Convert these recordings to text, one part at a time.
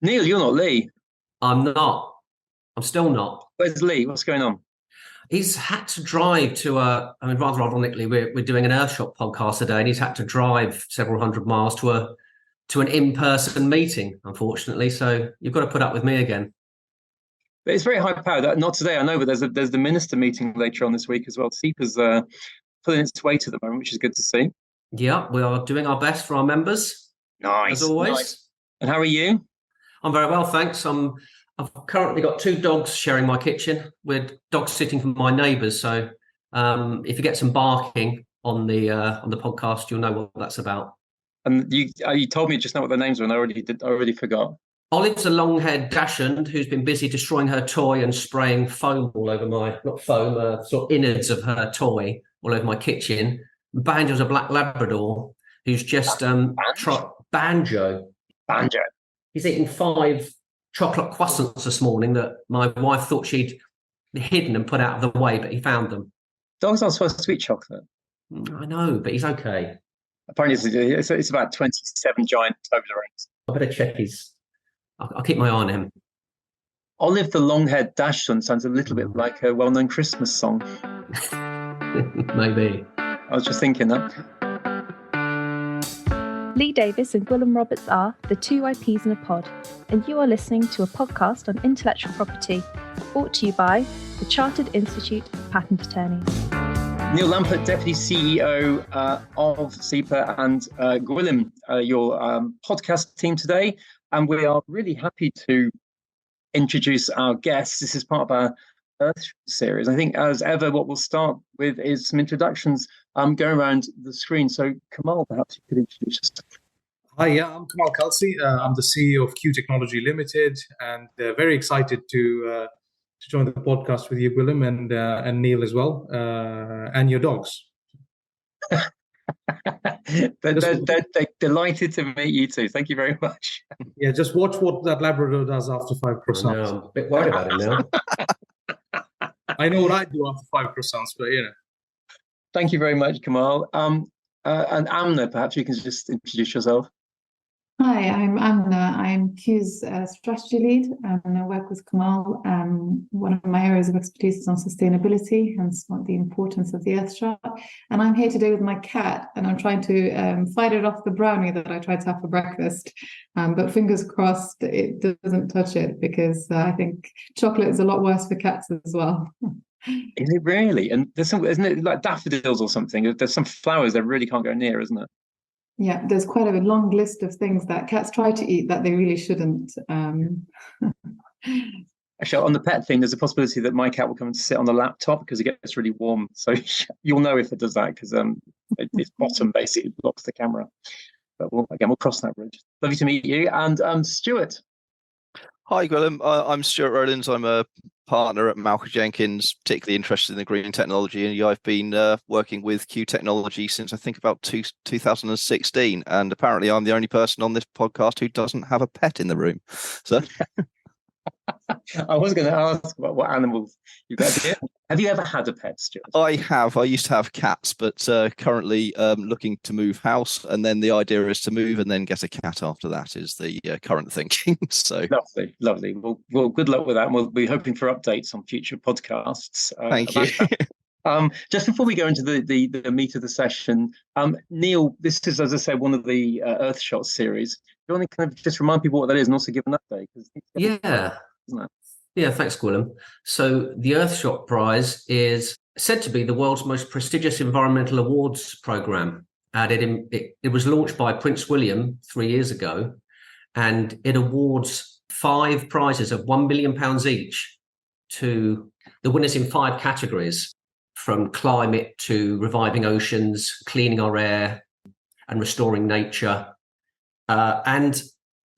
Neil, you're not Lee. I'm not. I'm still not. Where's Lee? What's going on? He's had to drive to rather ironically, we're doing an Earthshot podcast today, and he's had to drive several hundred miles to an in-person meeting, unfortunately. So you've got to put up with me again. But it's very high powered. Not today, I know, but there's the minister meeting later on this week as well. SEPA's pulling its weight at the moment, which is good to see. Yeah, we are doing our best for our members. Nice. As always. Nice. And how are you? I'm very well, thanks. I've currently got two dogs sharing my kitchen. We're dog sitting for my neighbours, so if you get some barking on the podcast, you'll know what that's about. And you told me just now what their names were, and I already forgot. Olive's a long-haired dachshund who's been busy destroying her toy and spraying foam all over sort of innards of her toy all over my kitchen. Banjo's a black Labrador who's just Banjo. He's eating 5 chocolate croissants this morning that my wife thought she'd hidden and put out of the way, but he found them. Dogs aren't supposed to eat chocolate. I know, but he's okay. Apparently, it's about 27 giant Toblerones. I better check I'll keep my eye on him. Olive the long-haired dachshund sounds a little bit like a well-known Christmas song. Maybe. I was just thinking that. Lee Davis and Gwilym Roberts are the two IPs in a pod, and you are listening to a podcast on intellectual property, brought to you by the Chartered Institute of Patent Attorneys. Neil Lampert, Deputy CEO of SEPA, and Gwilym, your podcast team today. And we are really happy to introduce our guests. This is part of our Earthshot series. I think, as ever, what we'll start with is some introductions going around the screen. So, Kamal, perhaps you could introduce yourself. Hi, I'm Kamal Kalsi. I'm the CEO of KEW Technology Limited, and very excited to join the podcast with you, Gwilym, and Neil as well, and your dogs. They're delighted to meet you too. Thank you very much. Yeah, just watch what that Labrador does after 5 croissants. I'm a bit worried about him now. I know what I do after 5 croissants, but you know. Thank you very much, Kamal. And Amna, perhaps you can just introduce yourself. Hi, I'm Amna. I'm KEW's strategy lead, and I work with Kamal. One of my areas of expertise is on sustainability, hence the importance of the Earthshot. And I'm here today with my cat, and I'm trying to fight it off the brownie that I tried to have for breakfast. But fingers crossed it doesn't touch it, because I think chocolate is a lot worse for cats as well. Is it really? And there's some, isn't it like daffodils or something? There's some flowers that really can't go near, isn't it? Yeah, there's quite a long list of things that cats try to eat that they really shouldn't. Actually, on the pet thing, there's a possibility that my cat will come and sit on the laptop because it gets really warm. So you'll know if it does that, because its bottom basically blocks the camera. But we'll cross that bridge. Lovely to meet you. And Stuart. Hi, Gwilym. I'm Stuart Rowlands. I'm a partner at Maucher Jenkins, particularly interested in the green technology. And I've been working with KEW Technology since I think about 2016. And apparently I'm the only person on this podcast who doesn't have a pet in the room. So I was going to ask about what animals you've got here. Have you ever had a pet, Stuart? I have. I used to have cats, but currently looking to move house. And then the idea is to move and then get a cat after that is the current thinking. So lovely. Well, good luck with that. And we'll be hoping for updates on future podcasts. Thank you. Just before we go into the meat of the session, Neil, this is, as I said, one of the Earthshot series. Do you want to kind of just remind people what that is and also give an update? Yeah, thanks, Gwilym. So the Earthshot Prize is said to be the world's most prestigious environmental awards program. It was launched by Prince William 3 years ago, and it awards 5 prizes of £1 million each to the winners in 5 categories, from climate to reviving oceans, cleaning our air, and restoring nature. And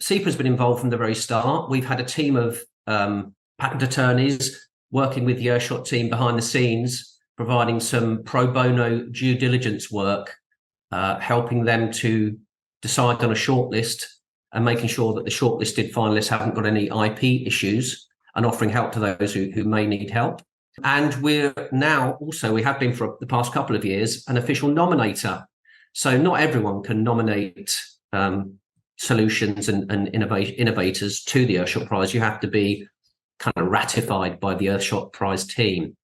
SEPA has been involved from the very start. We've had a team of patent attorneys working with the Earthshot team behind the scenes, providing some pro bono due diligence work, helping them to decide on a shortlist and making sure that the shortlisted finalists haven't got any IP issues, and offering help to those who may need help. And we're now also, we have been for the past couple of years, an official nominator. So not everyone can nominate solutions and innovators to the Earthshot Prize, you have to be kind of ratified by the Earthshot Prize team.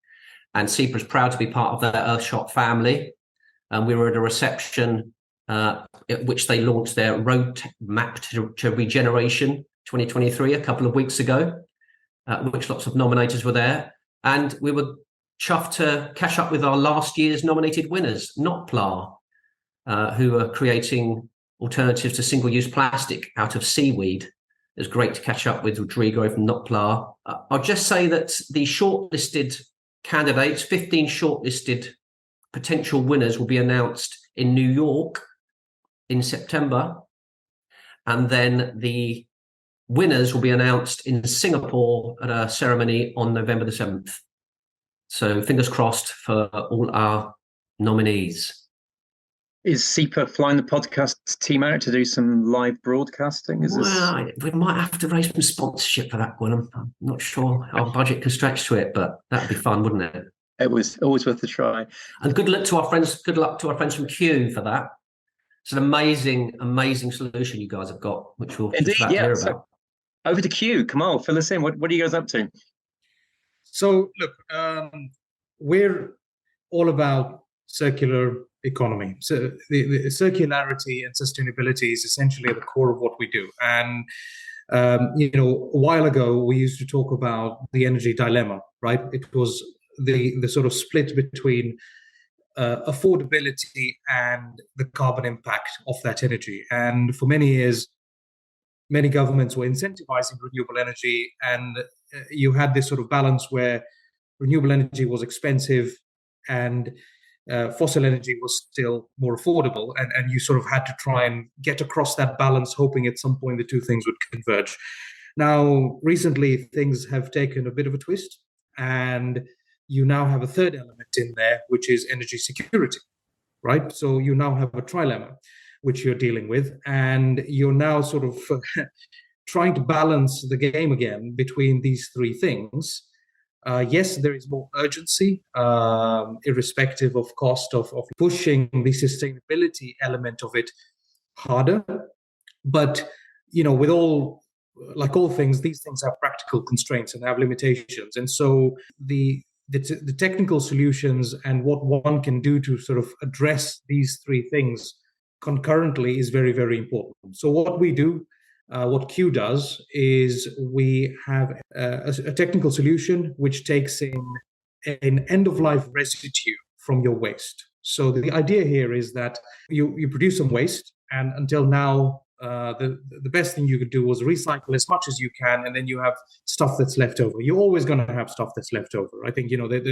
And SEPA is proud to be part of that Earthshot family. And we were at a reception at which they launched their roadmap to regeneration 2023 a couple of weeks ago, which lots of nominators were there. And we were chuffed to catch up with our last year's nominated winners, Notpla, who are creating alternatives to single-use plastic out of seaweed. It was great to catch up with Rodrigo from Notpla. I'll just say that the shortlisted candidates, 15 shortlisted potential winners, will be announced in New York in September. And then the winners will be announced in Singapore at a ceremony on November the 7th. So fingers crossed for all our nominees. Is SEPA flying the podcast team out to do some live broadcasting? We might have to raise some sponsorship for that, Gwilym. I'm not sure our budget can stretch to it, but that'd be fun, wouldn't it? It was always worth a try. And good luck to our friends from KEW for that. It's an amazing solution you guys have got, which we'll Indeed, just hear about. So over to KEW. Kamal, fill us in. What are you guys up to? So look, we're all about circular economy. So the circularity and sustainability is essentially at the core of what we do. And a while ago we used to talk about the energy dilemma, right? It was the sort of split between affordability and the carbon impact of that energy. And for many years, many governments were incentivizing renewable energy, and you had this sort of balance where renewable energy was expensive and fossil energy was still more affordable, and you sort of had to try and get across that balance, hoping at some point the two things would converge. Now, recently, things have taken a bit of a twist, and you now have a third element in there, which is energy security, right? So you now have a trilemma, which you're dealing with, and you're now sort of trying to balance the game again between these three things. Yes, there is more urgency, irrespective of cost, of pushing the sustainability element of it harder. But, with all things, these things have practical constraints and have limitations. And so the technical solutions and what one can do to sort of address these three things concurrently is very, very important. So what we do, what KEW does, is we have a technical solution which takes in an end-of-life residue from your waste. So the idea here is that you produce some waste, and until now, the best thing you could do was recycle as much as you can, and then you have stuff that's left over. You're always going to have stuff that's left over. I think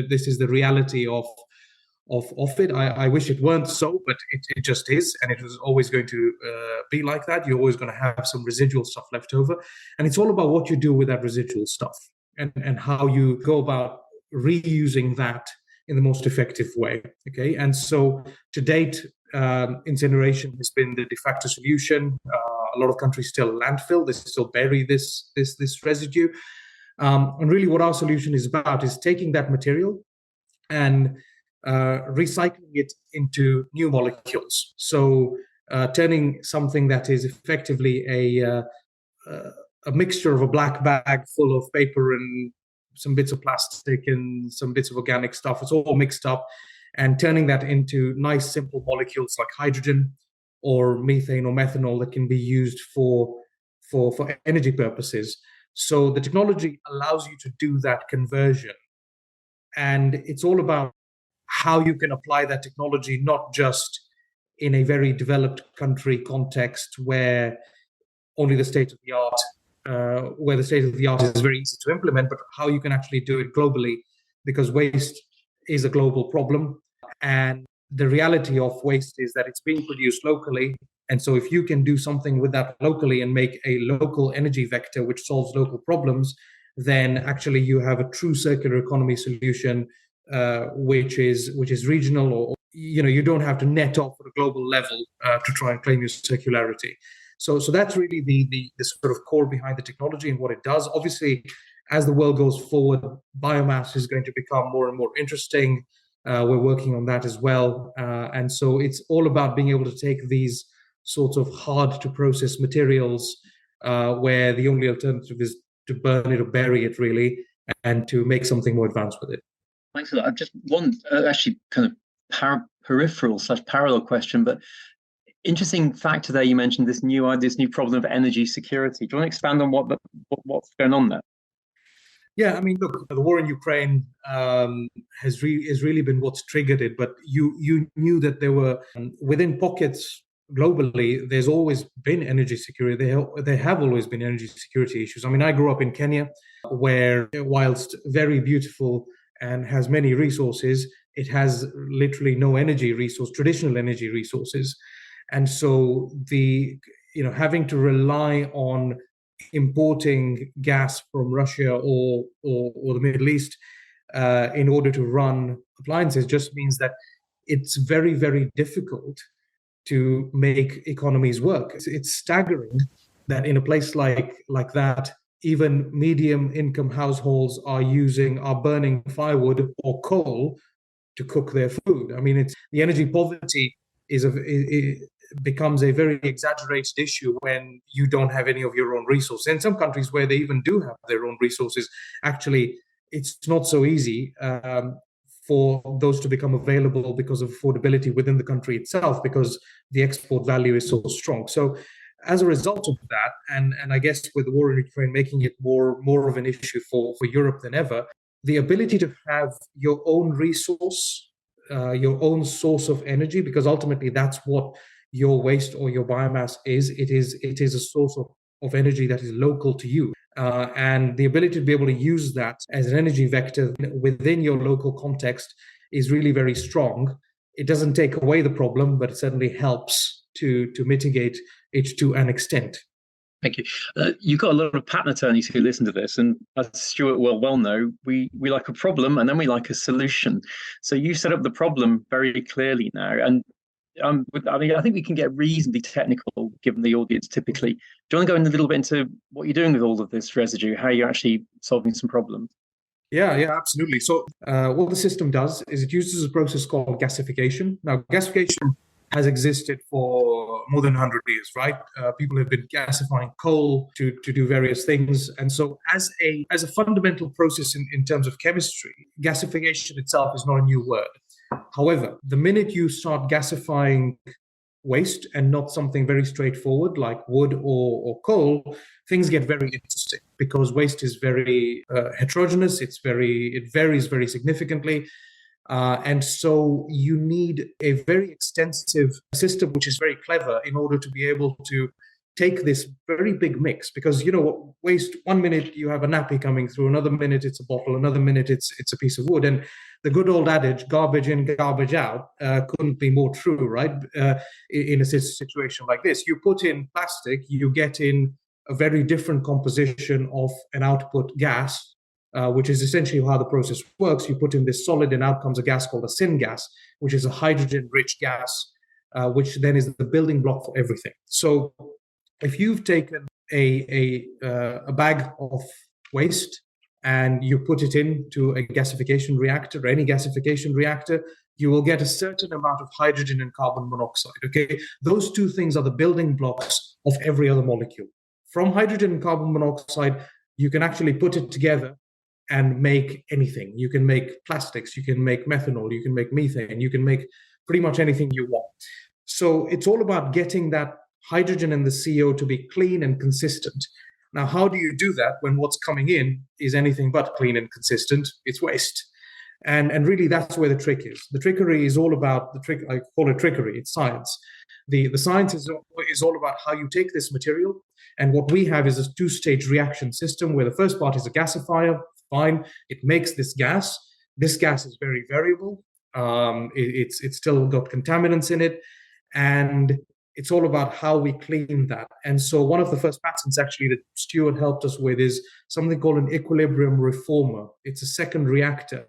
this is the reality of it. I wish it weren't so, but it just is, and it was always going to be like that. You're always going to have some residual stuff left over, and it's all about what you do with that residual stuff and how you go about reusing that in the most effective way. Okay, and so to date, incineration has been the de facto solution. A lot of countries still landfill; they still bury this residue, and really, what our solution is about is taking that material and recycling it into new molecules. So turning something that is effectively a mixture of a black bag full of paper and some bits of plastic and some bits of organic stuff, it's all mixed up, and turning that into nice simple molecules like hydrogen or methane or methanol that can be used for energy purposes. So the technology allows you to do that conversion, and it's all about how you can apply that technology, not just in a very developed country context where only the state of the art, where the state of the art is very easy to implement, but how you can actually do it globally, because waste is a global problem. And the reality of waste is that it's being produced locally. And so if you can do something with that locally and make a local energy vector which solves local problems, then actually you have a true circular economy solution, which is regional, or you don't have to net off at a global level to try and claim your circularity. So that's really the sort of core behind the technology and what it does. Obviously, as the world goes forward, biomass is going to become more and more interesting. We're working on that as well, and so it's all about being able to take these sorts of hard to process materials where the only alternative is to burn it or bury it, really, and to make something more advanced with it. Thanks for that. I've just one actually kind of peripheral / parallel question, but interesting factor there. You mentioned this new problem of energy security. Do you want to expand on what's going on there? Yeah, I mean, look, the war in Ukraine has really been what's triggered it. But you knew that there were within pockets globally. There's always been energy security. There have always been energy security issues. I mean, I grew up in Kenya, where whilst very beautiful and has many resources, it has literally no energy resource, traditional energy resources, and so having to rely on importing gas from Russia or the Middle East in order to run appliances just means that it's very, very difficult to make economies work. It's staggering that in a place like that, even medium income households are burning firewood or coal to cook their food. I mean, the energy poverty becomes a very exaggerated issue when you don't have any of your own resources. In some countries where they even do have their own resources, actually, it's not so easy for those to become available because of affordability within the country itself, because the export value is so strong. So as a result of that, and I guess with the war in Ukraine making it more of an issue for Europe than ever, the ability to have your own resource, your own source of energy, because ultimately that's what your waste or your biomass is. It is a source of energy that is local to you. And the ability to be able to use that as an energy vector within your local context is really very strong. It doesn't take away the problem, but it certainly helps to mitigate it to an extent. Thank you. You've got a lot of patent attorneys who listen to this, and as Stuart will well know, we like a problem and then we like a solution. So you set up the problem very clearly now, and I think we can get reasonably technical given the audience typically. Do you want to go in a little bit into what you're doing with all of this residue, how you're actually solving some problems? Yeah, absolutely. So what the system does is it uses a process called gasification. Now, gasification has existed for more than 100 years, right? People have been gasifying coal to do various things. And so as a fundamental process in terms of chemistry, gasification itself is not a new word. However, the minute you start gasifying waste and not something very straightforward like wood or coal, things get very interesting because waste is very heterogeneous. It varies very significantly. And so you need a very extensive system, which is very clever, in order to be able to take this very big mix. Because, waste, one minute you have a nappy coming through, another minute it's a bottle, another minute it's a piece of wood. And the good old adage, garbage in, garbage out, couldn't be more true, right? In a situation like this. You put in plastic, you get in a very different composition of an output gas, which is essentially how the process works. You put in this solid and out comes a gas called a syngas, which is a hydrogen-rich gas, which then is the building block for everything. So if you've taken a bag of waste and you put it into a gasification reactor, or any gasification reactor, you will get a certain amount of hydrogen and carbon monoxide, okay? Those two things are the building blocks of every other molecule. From hydrogen and carbon monoxide, you can actually put it together and make anything. You can make plastics, you can make methanol, you can make methane, you can make pretty much anything you want. So it's all about getting that hydrogen and the CO to be clean and consistent. Now, how do you do that when what's coming in is anything but clean and consistent? It's waste. And really, that's where the trick is. The trickery is all about I call it trickery, it's science. The science is all about how you take this material, and what we have is a two-stage reaction system where the first part is a gasifier. Fine, it makes this gas. This gas is very variable. It's still got contaminants in it, and it's all about how we clean that. And so one of the first patents actually that Stuart helped us with is something called an equilibrium reformer. It's a second reactor,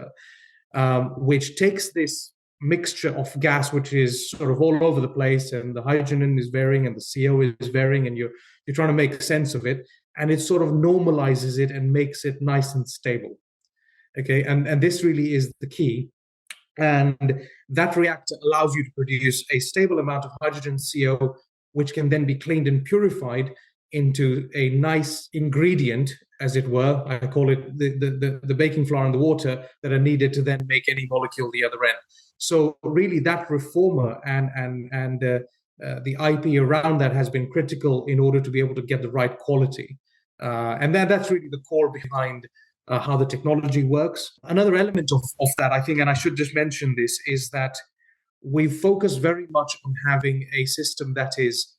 which takes this mixture of gas, which is sort of all over the place, and the hydrogen is varying and the CO is varying, and you're trying to make sense of it, and it sort of normalizes it and makes it nice and stable. Okay, and this really is the key. And that reactor allows you to produce a stable amount of hydrogen, CO, which can then be cleaned and purified into a nice ingredient, as it were. I call it the baking flour and the water that are needed to then make any molecule the other end. So really that reformer and the IP around that has been critical in order to be able to get the right quality. And that's really the core behind how the technology works. Another element of that, I think, and I should just mention this, is that we focus very much on having a system that is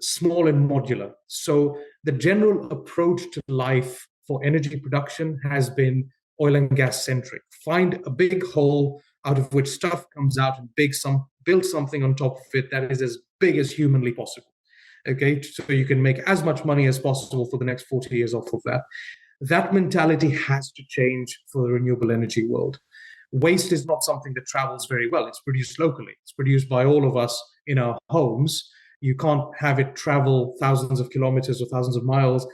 small and modular. So the general approach to life for energy production has been oil and gas centric. Find a big hole out of which stuff comes out and build something on top of it that is as big as humanly possible. Okay, so you can make as much money as possible for the next 40 years off of that. That mentality has to change for the renewable energy world. Waste is not something that travels very well. It's produced locally. It's produced by all of us in our homes. You can't have it travel thousands of kilometers or thousands of miles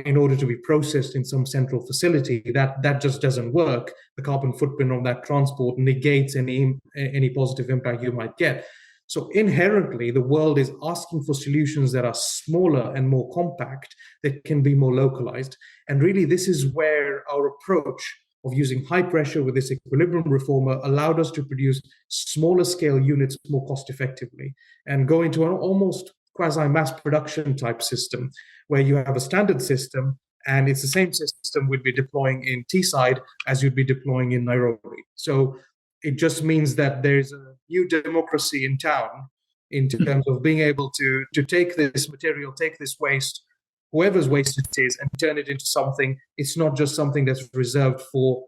in order to be processed in some central facility. That just doesn't work. The carbon footprint of that transport negates any positive impact you might get. So inherently, the world is asking for solutions that are smaller and more compact, that can be more localized. And really, this is where our approach of using high pressure with this equilibrium reformer allowed us to produce smaller scale units more cost effectively and go into an almost quasi mass production type system where you have a standard system and it's the same system we'd be deploying in Teesside as you'd be deploying in Nairobi. So it just means that there's a new democracy in town in terms of being able to take this material, take this waste, whoever's waste it is, and turn it into something. It's not just something that's reserved for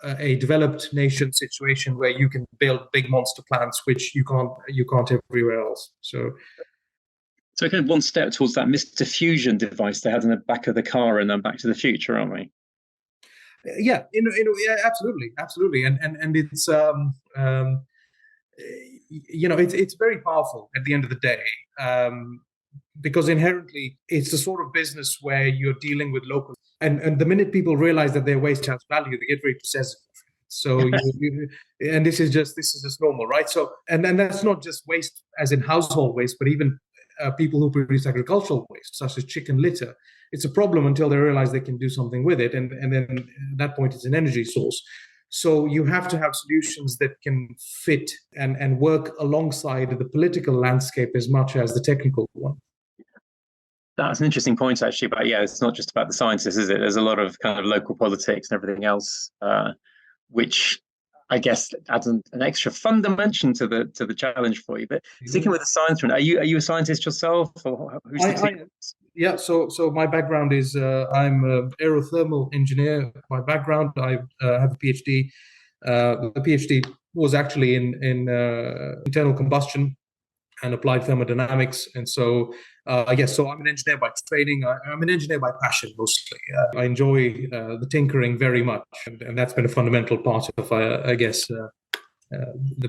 a developed nation situation where you can build big monster plants, which you can't everywhere else. So kind of one step towards that Mr. Fusion device they had in the back of the car and then Back to the Future, aren't we? Yeah, yeah, absolutely, and it's it's very powerful at the end of the day. Because inherently it's the sort of business where you're dealing with local, and the minute people realize that their waste has value, they get very possessive. So and this is just normal, right? So and that's not just waste as in household waste, but even people who produce agricultural waste, such as chicken litter. It's a problem until they realize they can do something with it, and then at that point it's an energy source. So you have to have solutions that can fit and work alongside the political landscape as much as the technical one. That's an interesting point, actually. But yeah, it's not just about the scientists, is it? There's a lot of kind of local politics and everything else, which I guess adds an extra fun dimension to the challenge for you. But sticking with the science, are you a scientist yourself, or who's the team? Yeah, so my background is I'm an aerothermal engineer. My background, I have a PhD. The PhD was actually in internal combustion and applied thermodynamics. And so, so I'm an engineer by training. I'm an engineer by passion, mostly. I enjoy the tinkering very much. And that's been a fundamental part of, the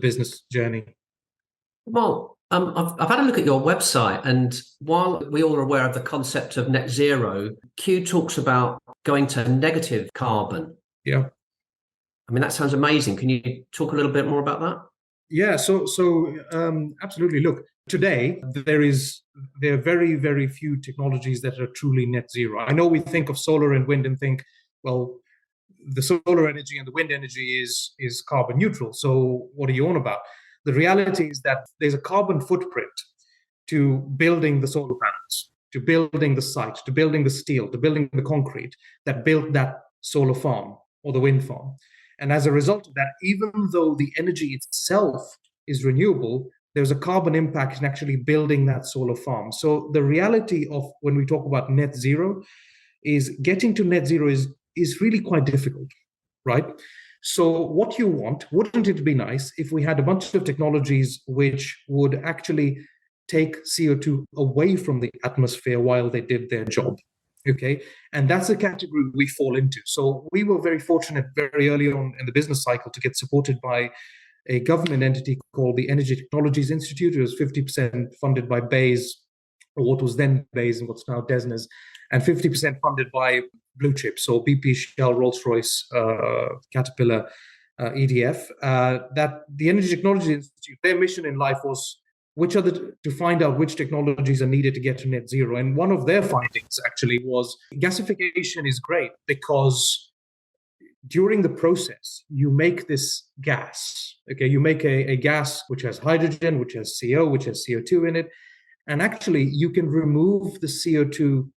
business journey. Well, I've had a look at your website, and while we all are aware of the concept of net zero, KEW talks about going to negative carbon. Yeah. I mean, that sounds amazing. Can you talk a little bit more about that? Yeah, so absolutely. Look, today there are very, very few technologies that are truly net zero. I know we think of solar and wind and think, well, the solar energy and the wind energy is carbon neutral. So what are you on about? The reality is that there's a carbon footprint to building the solar panels, to building the site, to building the steel, to building the concrete that built that solar farm or the wind farm. And as a result of that, even though the energy itself is renewable, there's a carbon impact in actually building that solar farm. So the reality of when we talk about net zero is getting to net zero is really quite difficult, right? So what you want, wouldn't it be nice if we had a bunch of technologies which would actually take CO2 away from the atmosphere while they did their job? Okay, and that's the category we fall into. So we were very fortunate very early on in the business cycle to get supported by a government entity called the Energy Technologies Institute. It was 50% funded by BEIS, or what was then BEIS and what's now DESNZ, and 50% funded by blue chips, so BP, Shell, Rolls-Royce, Caterpillar, EDF. That the Energy Technology Institute, their mission in life was to find out which technologies are needed to get to net zero. And one of their findings actually was gasification is great because during the process, you make this gas. Okay, you make a gas which has hydrogen, which has CO, which has CO2 in it. And actually, you can remove the CO2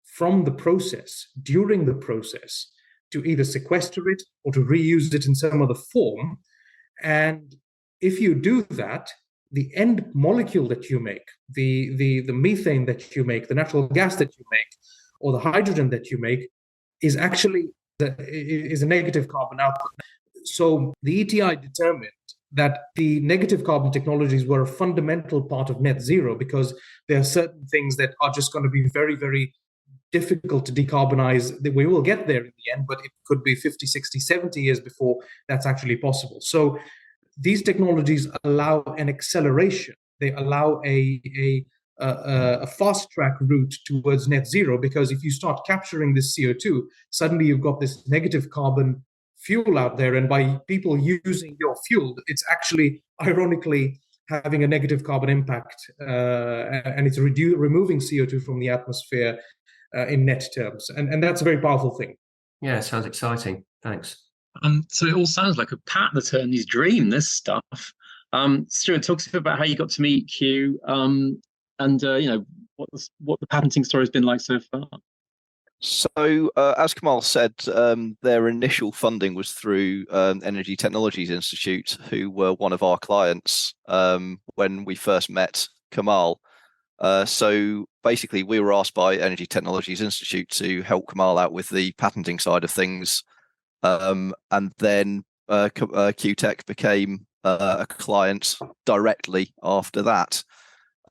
from the process during the process to either sequester it or to reuse it in some other form. And if you do that, the end molecule that you make, the methane that you make, the natural gas that you make, or the hydrogen that you make, is actually is a negative carbon output. So the ETI determined that the negative carbon technologies were a fundamental part of net zero because there are certain things that are just going to be very, very difficult to decarbonize. We will get there in the end, but it could be 50, 60, 70 years before that's actually possible. So these technologies allow an acceleration. They allow a fast track route towards net zero, because if you start capturing this CO2, suddenly you've got this negative carbon fuel out there. And by people using your fuel, it's actually ironically having a negative carbon impact, and it's removing CO2 from the atmosphere in net terms. And that's a very powerful thing. Yeah, it sounds exciting. Thanks. So it all sounds like a patent attorney's dream, this stuff. Stuart, talk to us about how you got to meet Q, and what the patenting story has been like so far. So, as Kamal said, their initial funding was through Energy Technologies Institute, who were one of our clients when we first met Kamal. So basically, we were asked by Energy Technologies Institute to help Kamal out with the patenting side of things. And then KEW Tech became a client directly after that.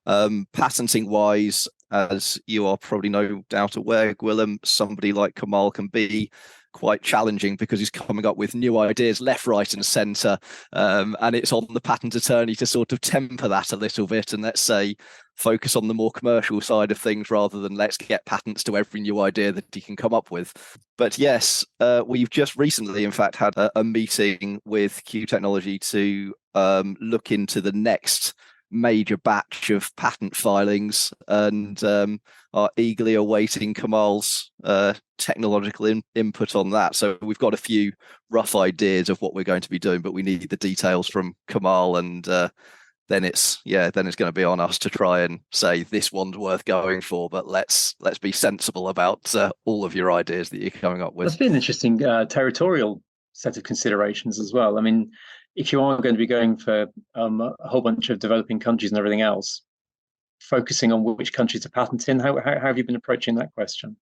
Patenting wise, as you are probably no doubt aware, Gwilym, somebody like Kamal can be quite challenging because he's coming up with new ideas left, right, and centre. And it's on the patent attorney to sort of temper that a little bit and, let's say, focus on the more commercial side of things rather than let's get patents to every new idea that he can come up with. But yes, we've just recently, in fact, had a meeting with KEW Technology to look into the next major batch of patent filings, and are eagerly awaiting Kamal's technological input on that. So we've got a few rough ideas of what we're going to be doing, but we need the details from Kamal, and then it's going to be on us to try and say this one's worth going for. But let's be sensible about all of your ideas that you're coming up with. That's been an interesting territorial set of considerations as well. I mean, if you are going to be going for a whole bunch of developing countries and everything else, focusing on which countries to patent in, how have you been approaching that question?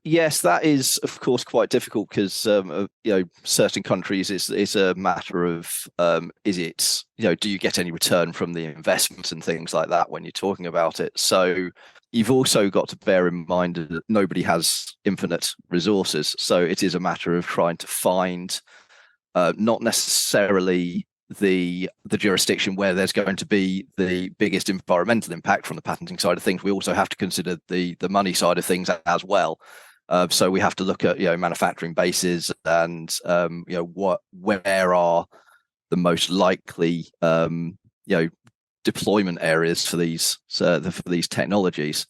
Yes, that is, of course, quite difficult because certain countries is a matter of is it, do you get any return from the investment and things like that when you're talking about it. So you've also got to bear in mind that nobody has infinite resources. So it is a matter of trying to find not necessarily the jurisdiction where there's going to be the biggest environmental impact from the patenting side of things. We also have to consider the money side of things as well. So we have to look at manufacturing bases and where are the most likely deployment areas for these technologies.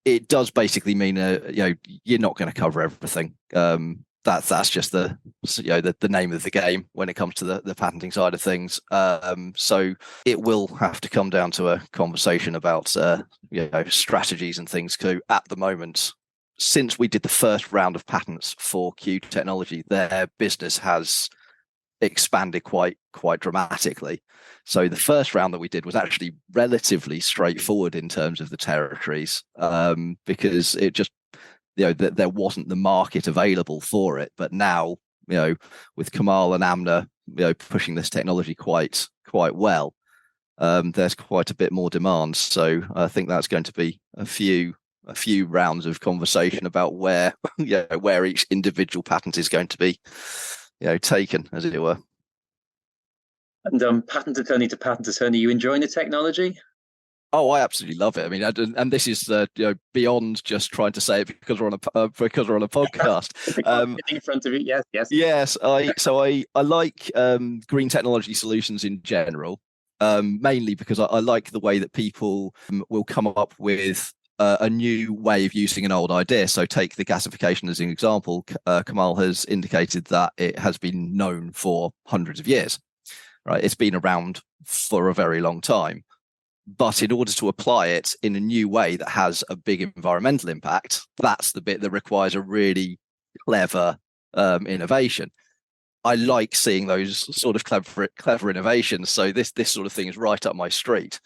It does basically mean you're not going to cover everything. That's just the name of the game when it comes to the patenting side of things. So it will have to come down to a conversation about strategies and things too. At the moment, since we did the first round of patents for KEW Technology, their business has expanded quite dramatically. So the first round that we did was actually relatively straightforward in terms of the territories, because it just that there wasn't the market available for it. But now, with Kamal and Amna, pushing this technology quite well, there's quite a bit more demand. So I think that's going to be a few rounds of conversation about where each individual patent is going to be taken, as it were. And patent attorney to patent attorney, you enjoying the technology? Oh, I absolutely love it. I mean, and this is beyond just trying to say it because we're on a podcast. In front of it, yes. Yes, I like green technology solutions in general. mainly because I like the way that people will come up with a new way of using an old idea. So take the gasification as an example. Kamal has indicated that it has been known for hundreds of years, right? It's been around for a very long time. But in order to apply it in a new way that has a big environmental impact, that's the bit that requires a really clever innovation. I like seeing those sort of clever innovations. So this sort of thing is right up my street.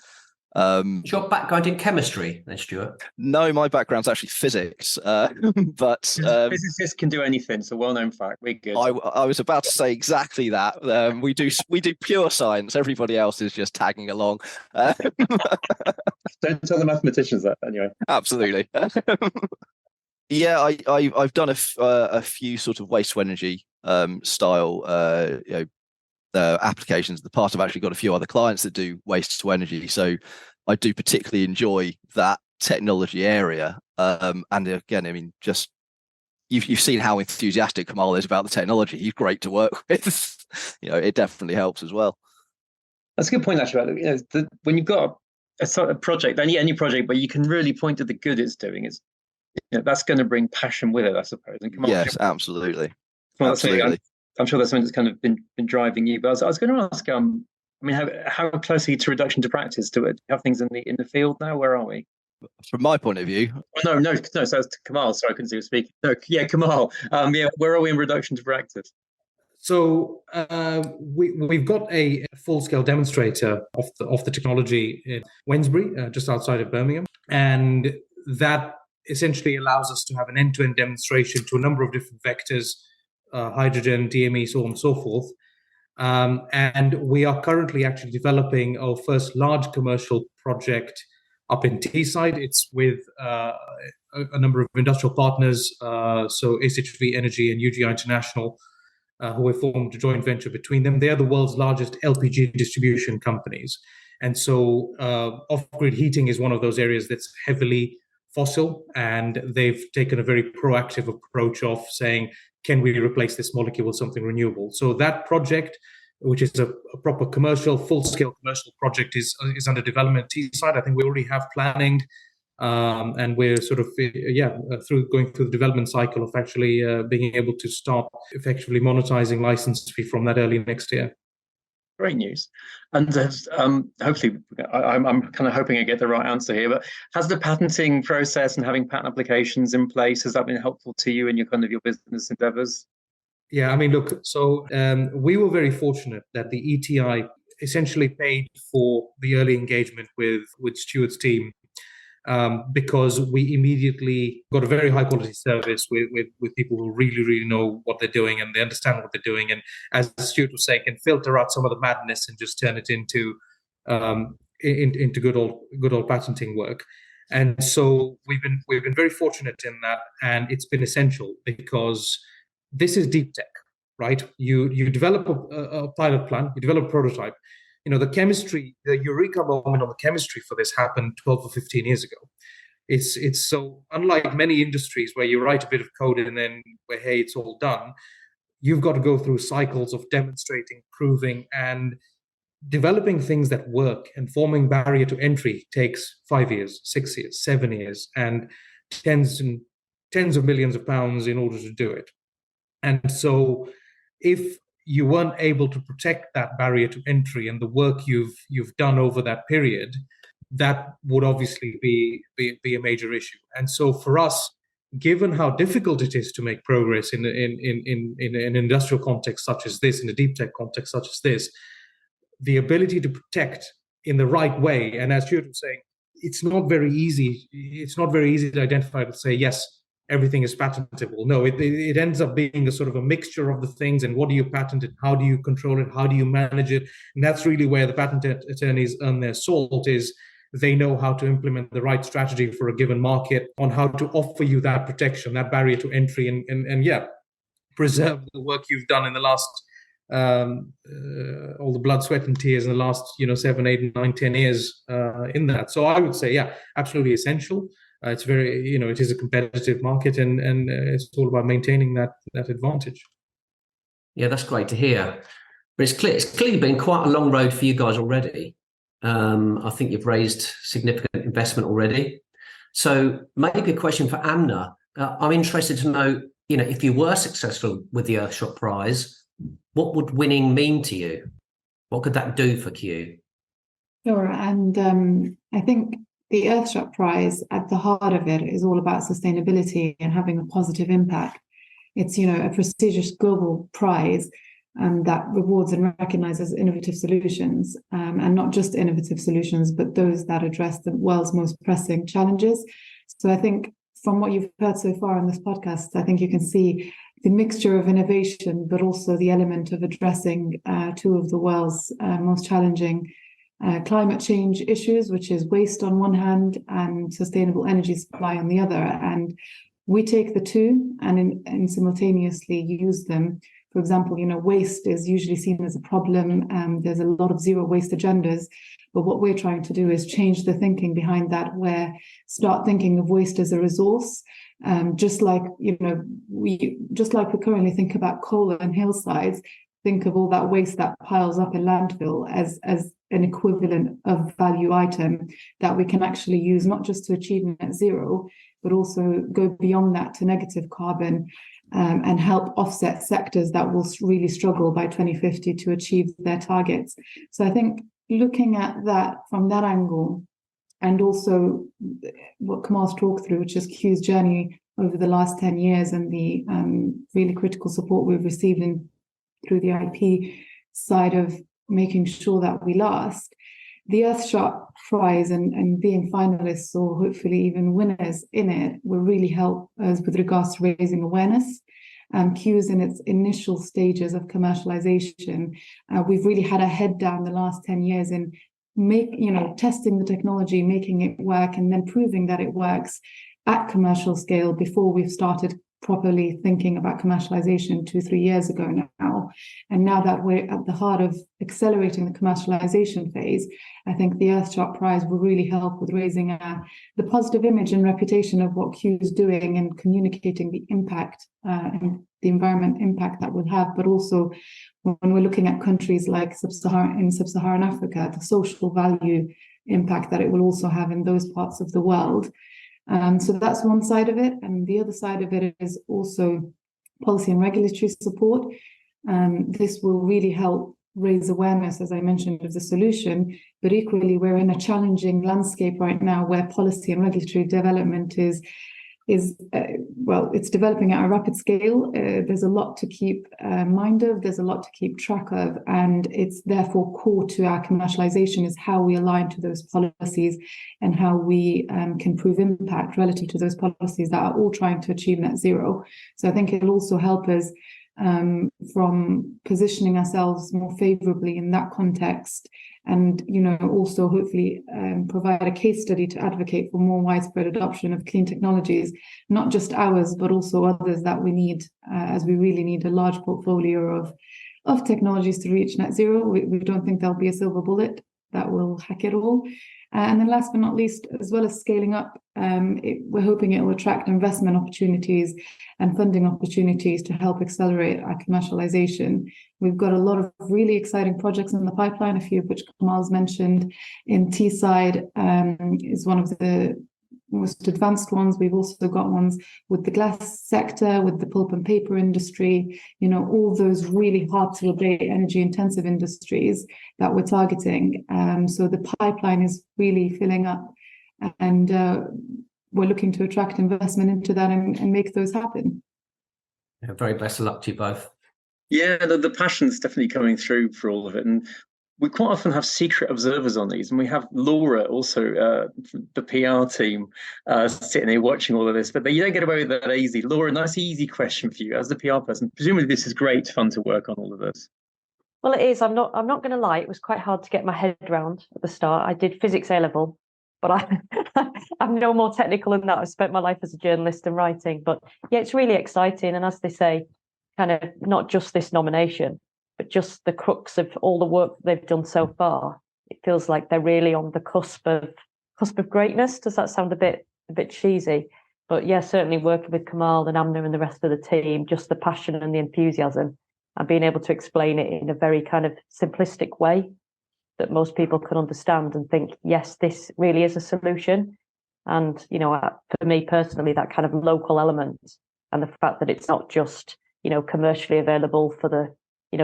Is your background in chemistry then, Stuart? No, my background's actually physics. But physicists can do anything. It's a well-known fact. We're good. I was about to say exactly that. We do pure science. Everybody else is just tagging along. Don't tell the mathematicians that anyway. Absolutely. Yeah, I've done a few sort of waste to energy style applications in the past. I've actually got a few other clients that do waste to energy, so I do particularly enjoy that technology area. And again, I mean, just you've seen how enthusiastic Kamal is about the technology. He's great to work with. It definitely helps as well. That's a good point, actually. When you've got a sort of project, any project, but you can really point to the good it's doing, that's going to bring passion with it, I suppose. And Kamal, yes, absolutely. Well, absolutely. I'm sure that's something that's kind of been driving you. But I was going to ask, how close are you to reduction to practice? Do we have things in the field now? Where are we? From my point of view, no. So that's Kamal. Sorry, I couldn't see you speaking. No, yeah, Kamal. Where are we in reduction to practice? So we've got a full-scale demonstrator of the technology in Wednesbury, just outside of Birmingham, and that essentially allows us to have an end-to-end demonstration to a number of different vectors, hydrogen, DME, so on and so forth. And we are currently actually developing our first large commercial project up in Teesside. It's with a number of industrial partners, so SHV Energy and UGI International, who have formed a joint venture between them. They are the world's largest LPG distribution companies. And so off-grid heating is one of those areas that's heavily fossil, and they've taken a very proactive approach of saying, can we replace this molecule with something renewable? So that project, which is a proper commercial, full-scale commercial project, is under development at Teesside. I think we already have planning, and we're sort of going through the development cycle of actually being able to start effectively monetizing license fee from that early next year. Great news. And hopefully, I'm kind of hoping I get the right answer here, but has the patenting process and having patent applications in place, has that been helpful to you in your business endeavors? Yeah, I mean, look, so we were very fortunate that the ETI essentially paid for the early engagement with Stuart's team, because we immediately got a very high quality service with people who really, really know what they're doing, and they understand what they're doing. And as Stuart was saying, can filter out some of the madness and just turn it into good old patenting work. And so we've been very fortunate in that, and it's been essential because this is deep tech, right? You develop a pilot plan, you develop a prototype. The chemistry, the eureka moment on the chemistry for this happened 12 or 15 years ago. It's so unlike many industries where you write a bit of code and then hey, it's all done. You've got to go through cycles of demonstrating, proving, and developing things that work, and forming barrier to entry takes 5 years, 6 years, 7 years, and tens of millions of pounds in order to do it. And so if you weren't able to protect that barrier to entry and the work you've done over that period, that would obviously be a major issue. And so for us, given how difficult it is to make progress in an industrial context such as this, in a deep tech context such as this, the ability to protect in the right way, and as Stuart was saying, it's not very easy to identify, to say, yes, everything is patentable. No, it ends up being a sort of a mixture of the things, and what do you patent it? How do you control it? How do you manage it? And that's really where the patent attorneys earn their salt, is they know how to implement the right strategy for a given market, on how to offer you that protection, that barrier to entry, and preserve the work you've done in the last, all the blood, sweat, and tears in the last, 7, 8, 9, 10 years in that. So I would say, absolutely essential. It's very, it is a competitive market, and it's all about maintaining that advantage. Yeah, that's great to hear. But it's clearly been quite a long road for you guys already. I think you've raised significant investment already. So maybe a question for Amna. I'm interested to know, if you were successful with the Earthshot Prize, what would winning mean to you? What could that do for Kew? Sure, and I think the Earthshot Prize, at the heart of it, is all about sustainability and having a positive impact. It's, a prestigious global prize that rewards and recognizes innovative solutions, and not just innovative solutions, but those that address the world's most pressing challenges. So I think from what you've heard so far in this podcast, I think you can see the mixture of innovation, but also the element of addressing two of the world's most challenging climate change issues, which is waste on one hand and sustainable energy supply on the other. And we take the two and simultaneously use them. For example, waste is usually seen as a problem. There's a lot of zero waste agendas, but what we're trying to do is change the thinking behind that, where start thinking of waste as a resource. Just like we currently think about coal and hillsides, think of all that waste that piles up in landfill as an equivalent of value item that we can actually use, not just to achieve net zero, but also go beyond that to negative carbon, and help offset sectors that will really struggle by 2050 to achieve their targets. So I think looking at that from that angle, and also what Kamal's talked through, which is Kew's journey over the last 10 years and the really critical support we've received through the IP side of making sure that we last, the Earthshot Prize and being finalists or hopefully even winners in it will really help us with regards to raising awareness. Kew is in its initial stages of commercialization. We've really had our head down the last 10 years in testing the technology, making it work, and then proving that it works at commercial scale before we've started properly thinking about commercialization 2-3 years ago now. And now that we're at the heart of accelerating the commercialization phase, I think the Earthshot Prize will really help with raising the positive image and reputation of what Kew is doing and communicating the impact and the environment impact that we'll have, but also when we're looking at countries like sub-Saharan Africa, the social value impact that it will also have in those parts of the world. So that's one side of it. And the other side of it is also policy and regulatory support. This will really help raise awareness, as I mentioned, of the solution. But equally, we're in a challenging landscape right now where policy and regulatory development is it's developing at a rapid scale. There's a lot to keep mind of, there's a lot to keep track of, and it's therefore core to our commercialization is how we align to those policies and how we can prove impact relative to those policies that are all trying to achieve net zero. So I think it'll also help us from positioning ourselves more favorably in that context, and also hopefully provide a case study to advocate for more widespread adoption of clean technologies, not just ours but also others that we need, as we really need a large portfolio of technologies to reach net zero. We don't think there'll be a silver bullet that will hack it all. And then last but not least, as well as scaling up, we're hoping it will attract investment opportunities and funding opportunities to help accelerate our commercialization. We've got a lot of really exciting projects in the pipeline, a few of which Kamal's mentioned. In Teesside is one of the most advanced ones. We've also got ones with the glass sector, with the pulp and paper industry, all those really hard to abate energy intensive industries that we're targeting. So the pipeline is really filling up, and we're looking to attract investment into that and make those happen. Yeah, very best of luck to you both. Yeah, the passion's definitely coming through for all of it. And we quite often have secret observers on these, and we have Laura, also the PR team, sitting here watching all of this. But you don't get away with that easy. Laura, nice easy question for you as the PR person. Presumably, this is great fun to work on all of this. Well, it is. I'm not going to lie. It was quite hard to get my head around at the start. I did physics A level, but I'm no more technical than that. I've spent my life as a journalist and writing. But yeah, it's really exciting. And as they say, kind of not just this nomination, but just the crux of all the work they've done so far. It feels like they're really on the cusp of greatness. Does that sound a bit cheesy? But yeah, certainly working with Kamal and Amna and the rest of the team, just the passion and the enthusiasm, and being able to explain it in a very kind of simplistic way. that most people can understand and think, yes, this really is a solution. And, for me personally, that kind of local element and the fact that it's not just, commercially available for the,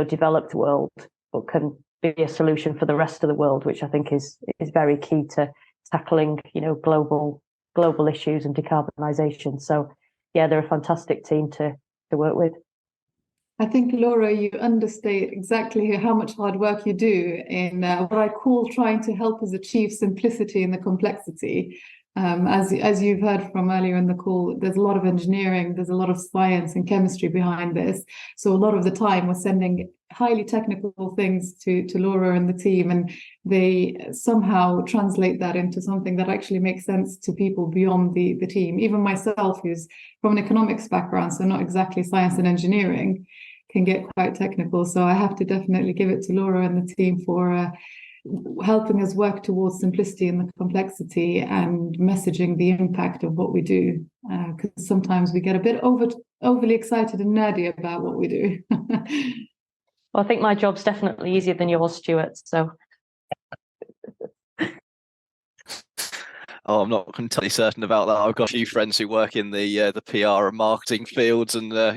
developed world, but can be a solution for the rest of the world, which I think is very key to tackling, global issues and decarbonisation. So, yeah, they're a fantastic team to work with. I think, Laura, you understate exactly how much hard work you do in what I call trying to help us achieve simplicity in the complexity. As you've heard from earlier in the call, there's a lot of engineering, there's a lot of science and chemistry behind this. So a lot of the time we're sending highly technical things to Laura and the team, and they somehow translate that into something that actually makes sense to people beyond the team. Even myself, who's from an economics background, so not exactly science and engineering, can get quite technical. So I have to definitely give it to Laura and the team for helping us work towards simplicity and the complexity and messaging the impact of what we do. Because sometimes we get a bit overly excited and nerdy about what we do. Well, I think my job's definitely easier than yours, Stuart. So. Oh, I'm not entirely certain about that. I've got a few friends who work in the PR and marketing fields, and I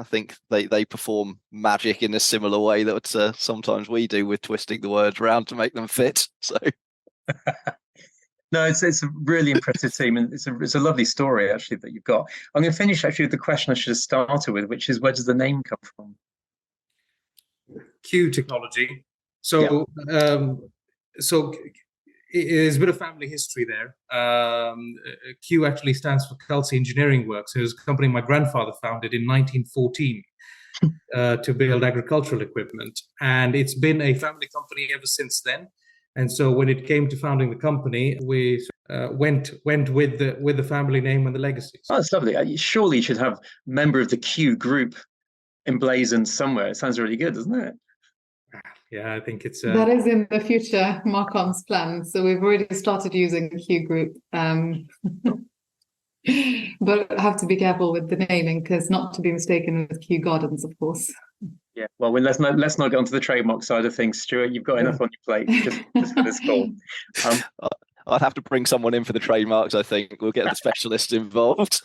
think they perform magic in a similar way that sometimes we do with twisting the words around to make them fit. So, no, it's a really impressive team, and it's a lovely story actually that you've got. I'm going to finish actually with the question I should have started with, which is, where does the name come from? KEW Technology. So, there's a bit of family history there. KEW actually stands for Kalsi Engineering Works. It was a company my grandfather founded in 1914 to build agricultural equipment, and it's been a family company ever since then. And so when it came to founding the company, we went with the family name and the legacy. Oh, that's lovely. Surely you should have a member of the KEW group emblazoned somewhere. It sounds really good, doesn't it? Yeah, I think it's that is in the future Marcom's plan. So we've already started using the KEW group, but have to be careful with the naming, because not to be mistaken with Kew Gardens, of course. Yeah, well, let's not get onto the trademark side of things, Stuart. You've got enough on your plate just for this call. I'd have to bring someone in for the trademarks. I think we'll get the specialists involved.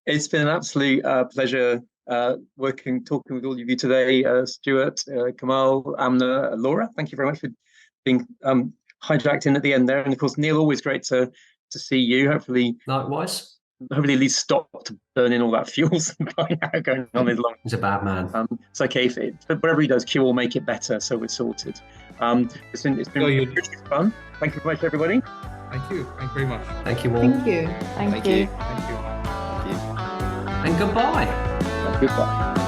It's been an absolute pleasure talking with all of you today, Stuart, Kamal, Amna, Laura. Thank you very much for being hijacked in at the end there. And of course, Neil, always great to see you. Hopefully, Likewise. Hopefully, at least stop burning all that fuels and going on as long. He's a bad man. It's okay but whatever he does, Q will make it better, so we're sorted. It's been really fun. Thank you very much, everybody. Thank you. Thank you very much. Thank you all. Thank you. Thank you. Thank you. And goodbye. Goodbye.